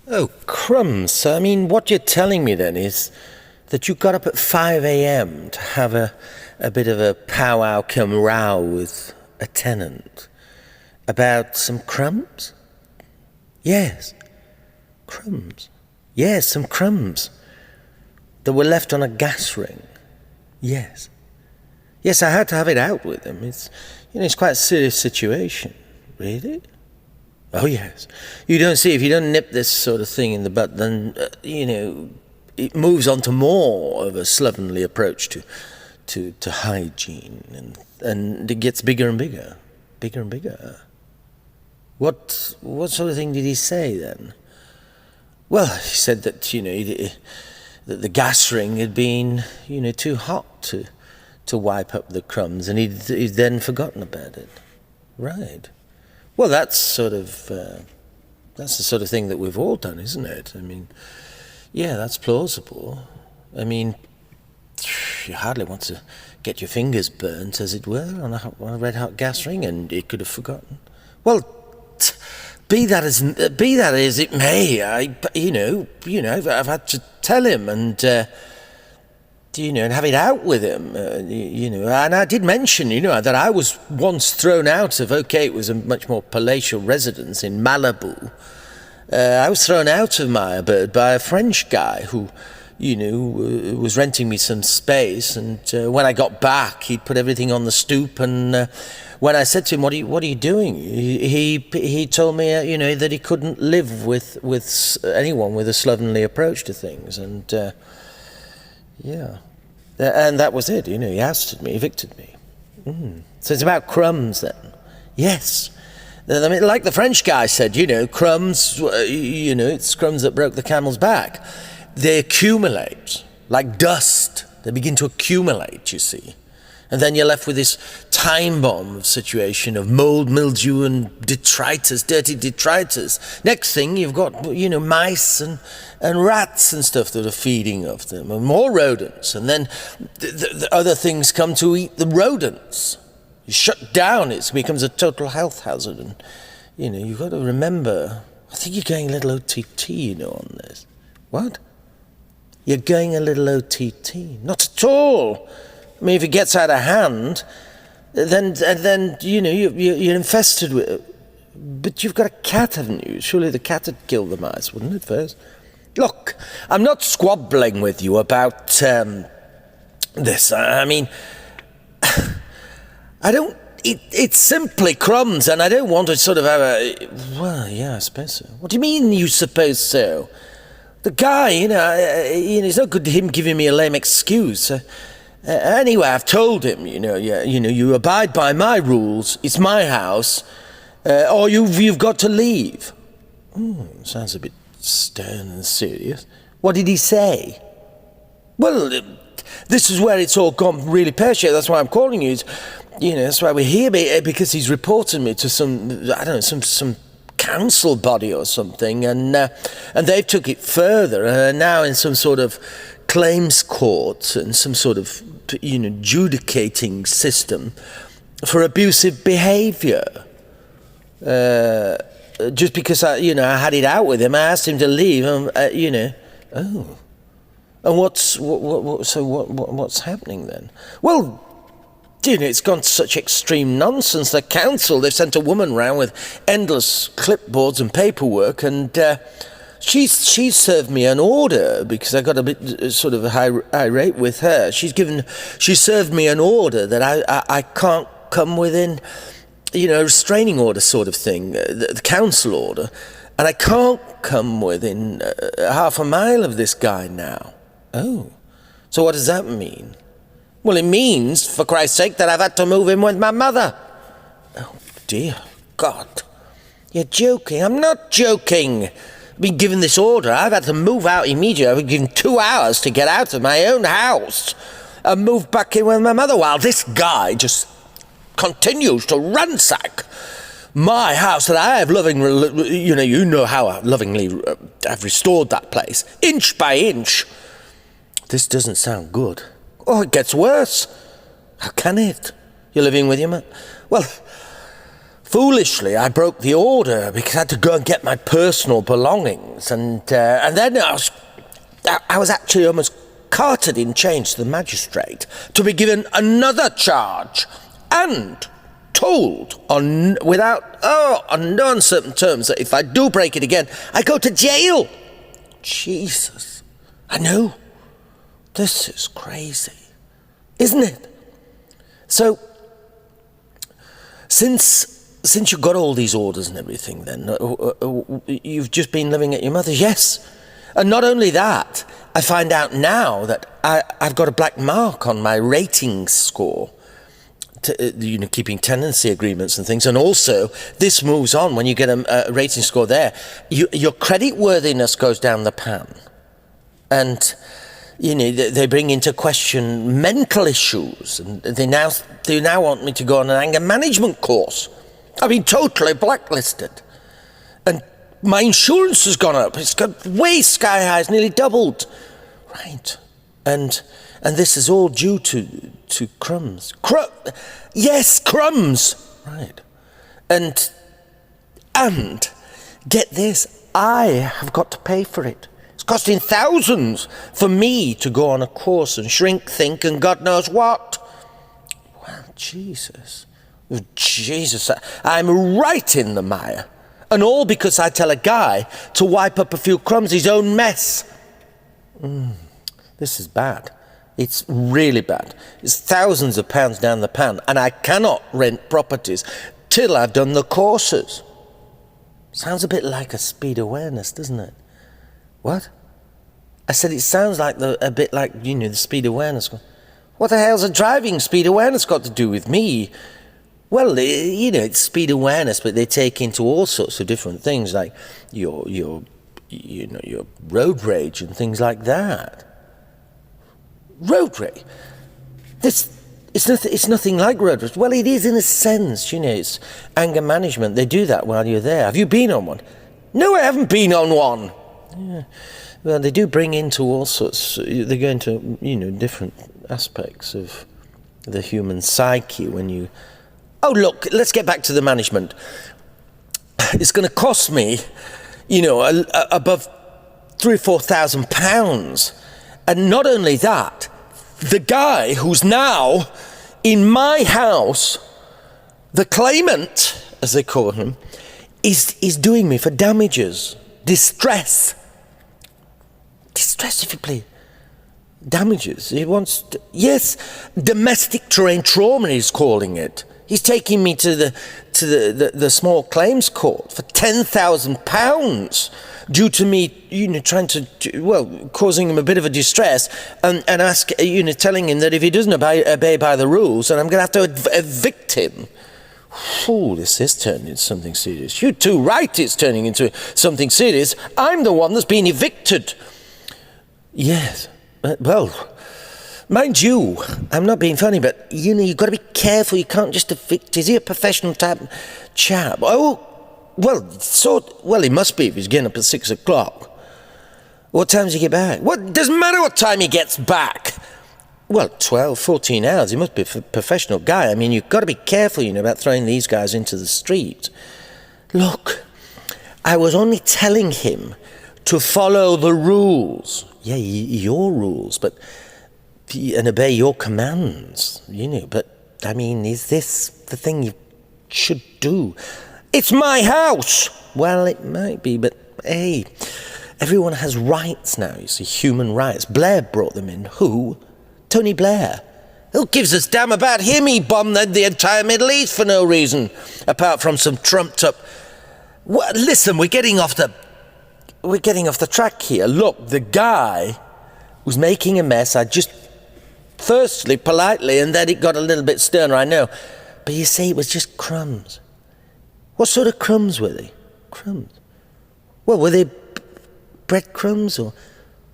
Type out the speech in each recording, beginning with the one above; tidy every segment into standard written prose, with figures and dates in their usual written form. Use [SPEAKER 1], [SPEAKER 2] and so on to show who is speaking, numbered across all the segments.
[SPEAKER 1] Oh, crumbs. I mean, what you're telling me then is that you got up at 5 a.m. to have a bit of a powwow cum row with a tenant about some crumbs? Yes, crumbs. Yes, some crumbs that were left on a gas ring. Yes. Yes, I had to have it out with him. It's quite a serious situation. Really? Oh, yes. You don't see, if you don't nip this sort of thing in the bud, then, it moves on to more of a slovenly approach to hygiene, and it gets bigger and bigger. Bigger and bigger. What sort of thing did he say then? Well, he said that, that the gas ring had been, too hot to wipe up the crumbs, and he'd then forgotten about it. Right. Well, that's the sort of thing that we've all done, isn't it? I mean, yeah, that's plausible. I mean, you hardly want to get your fingers burnt, as it were, on a red-hot gas ring, and it could have forgotten. Well, be that as it may, I've had to tell him and have it out with him, And I did mention, that I was once thrown out of. It was a much more palatial residence in Malibu. I was thrown out of my abode by a French guy who, was renting me some space, and when I got back, he'd put everything on the stoop, and when I said to him, "What are you doing?" He told me, that he couldn't live with anyone with a slovenly approach to things, and yeah, and that was it. He ousted me, evicted me. So it's about crumbs then. Yes. I mean, like the French guy said, crumbs, it's crumbs that broke the camel's back. They accumulate like dust. They begin to accumulate, you see. And then you're left with this time bomb situation of mold, mildew, and detritus, dirty detritus. Next thing, you've got, mice and rats and stuff that are feeding off them, and more rodents. And then the other things come to eat the rodents. You shut down, it becomes a total health hazard. And, you've got to remember, I think you're going a little OTT, on this. What? You're going a little OTT. Not at all. I mean, if it gets out of hand, then you're infested with it. But you've got a cat, haven't you? Surely the cat would kill the mice, wouldn't it, first? Look, I'm not squabbling with you about this. I mean, I don't... It's simply crumbs, and I don't want to sort of have a... Well, yeah, I suppose so. What do you mean, you suppose so? The guy, it's no good to him giving me a lame excuse. Anyway, I've told him, you abide by my rules, it's my house, or you've got to leave. Sounds a bit stern and serious. What did he say? Well, this is where it's all gone really pear-shaped. That's why I'm calling you. That's why we're here, because he's reported me to some council body or something, and they've took it further, now in some sort of claims court and some sort of adjudicating system for abusive behaviour. Just because I had it out with him, I asked him to leave. Oh, and what's happening then? Well, it's gone to such extreme nonsense. The council, they've sent a woman round with endless clipboards and paperwork, and she served me an order because I got a bit sort of irate with her. She served me an order that I can't come within, restraining order sort of thing, the council order, and I can't come within half a mile of this guy now. Oh, so what does that mean? Well, it means, for Christ's sake, that I've had to move in with my mother. Oh, dear God. You're joking. I'm not joking. I've been given this order. I've had to move out immediately. I've been given 2 hours to get out of my own house and move back in with my mother, while this guy just continues to ransack my house that I have lovingly, you know how lovingly I've restored that place, inch by inch. This doesn't sound good. Oh, it gets worse. How can it? You're living with your mother? Well, foolishly, I broke the order because I had to go and get my personal belongings, and then I was actually almost carted in chains to the magistrate to be given another charge and told on no uncertain terms that if I do break it again, I go to jail. Jesus, I know. This is crazy, isn't it? So, since you got all these orders and everything, then you've just been living at your mother's? Yes. And not only that, I find out now that I've got a black mark on my rating score, keeping tenancy agreements and things. And also, this moves on when you get a rating score there. Your credit worthiness goes down the pan. And, they bring into question mental issues. And they now want me to go on an anger management course. I've been totally blacklisted. And my insurance has gone up. It's got way sky high. It's nearly doubled. Right. And this is all due to crumbs. Yes, crumbs. Right. And get this, I have got to pay for it. It's costing thousands for me to go on a course and shrink think and God knows what. Well, Jesus, I'm right in the mire. And all because I tell a guy to wipe up a few crumbs, his own mess. This is bad. It's really bad. It's thousands of pounds down the pan, and I cannot rent properties till I've done the courses. Sounds a bit like a speed awareness, doesn't it? What? I said it sounds like a bit like, the speed awareness. What the hell's a driving speed awareness got to do with me? Well, it's speed awareness, but they take into all sorts of different things, like your road rage and things like that. Road rage? It's nothing like road rage. Well, it is in a sense, it's anger management. They do that while you're there. Have you been on one? No, I haven't been on one. Yeah. Well, they do bring into all sorts, they go into, different aspects of the human psyche when you... Oh, look, let's get back to the management. It's going to cost me, above £3,000 or £4,000. And not only that, the guy who's now in my house, the claimant, as they call him, is doing me for damages, distress, if you please. Damages. He wants to, yes, domestic terrain trauma he's calling it. He's taking me to the small claims court for £10,000 due to me, trying to, causing him a bit of a distress and telling him that if he doesn't obey by the rules, then I'm going to have to evict him. Oh, this is turning into something serious. You're too right, it's turning into something serious. I'm the one that's been evicted. Yes, well... Mind you, I'm not being funny, but, you've got to be careful. You can't just evict. Is he a professional type chap? Oh, well, he must be if he's getting up at 6 o'clock. What time does he get back? Well, it doesn't matter what time he gets back. Well, 12, 14 hours. He must be a professional guy. I mean, you've got to be careful, about throwing these guys into the street. Look, I was only telling him to follow the rules. Yeah, your rules, but... and obey your commands, but, I mean, is this the thing you should do? It's my house! Well, it might be, but, hey, everyone has rights now, you see, human rights. Blair brought them in. Who? Tony Blair. Who gives a damn about him? He bombed the entire Middle East for no reason, apart from some trumped-up... Well, listen, we're getting off the track here. Look, the guy was making a mess. I just... Firstly, politely, and then it got a little bit sterner, I know. But you see, it was just crumbs. What sort of crumbs were they? Crumbs? Well, were they breadcrumbs or...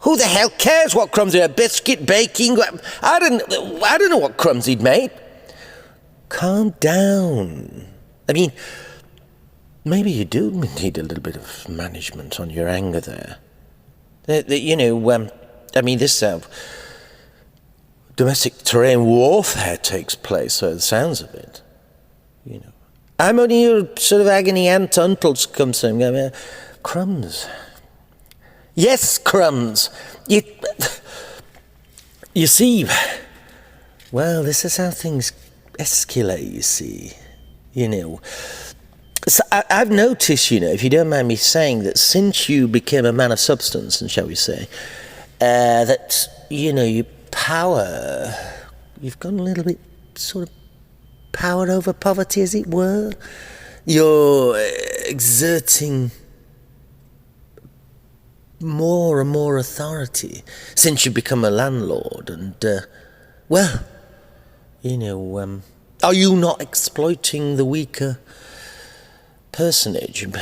[SPEAKER 1] Who the hell cares what crumbs they were? Biscuit, baking... I don't know what crumbs he'd made. Calm down. I mean, maybe you do need a little bit of management on your anger there. I mean, this... domestic terrain warfare takes place, so the sounds of it, I'm only your sort of agony aunt uncle comes from crumbs. Yes, crumbs. You see, well, this is how things escalate, you see. You know. So I've noticed, if you don't mind me saying, that since you became a man of substance, and shall we say, that, your power, you've gone a little bit sort of power over poverty, as it were. You're exerting more and more authority since you've become a landlord. And, are you not exploiting the weaker personage and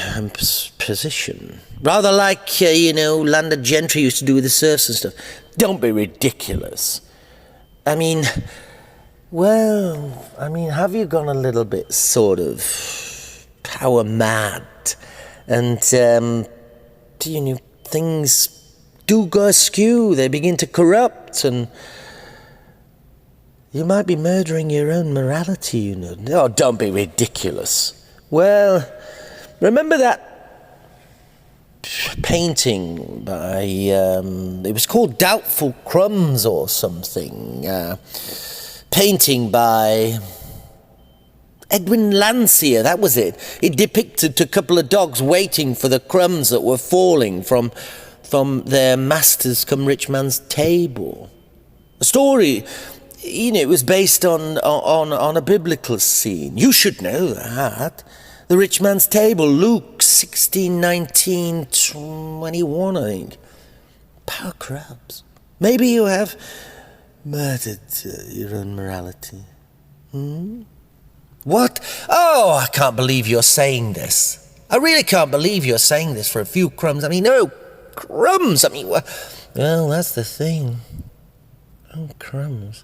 [SPEAKER 1] position? Rather like, landed gentry used to do with the serfs and stuff. Don't be ridiculous. Have you gone a little bit sort of power mad? And, things do go askew. They begin to corrupt, and you might be murdering your own morality, Oh, don't be ridiculous. Well, remember that painting by, it was called Doubtful Crumbs or something. Painting by Edwin Landseer, that was it. It depicted a couple of dogs waiting for the crumbs that were falling from their master's come rich man's table. The story, it was based on a biblical scene. You should know that. The rich man's table, Luke 16:19, 21, I think. Power corrupts. Maybe you have murdered your own morality. What? Oh, I can't believe you're saying this. I really can't believe you're saying this for a few crumbs. No, crumbs. Well, that's the thing. Oh, crumbs.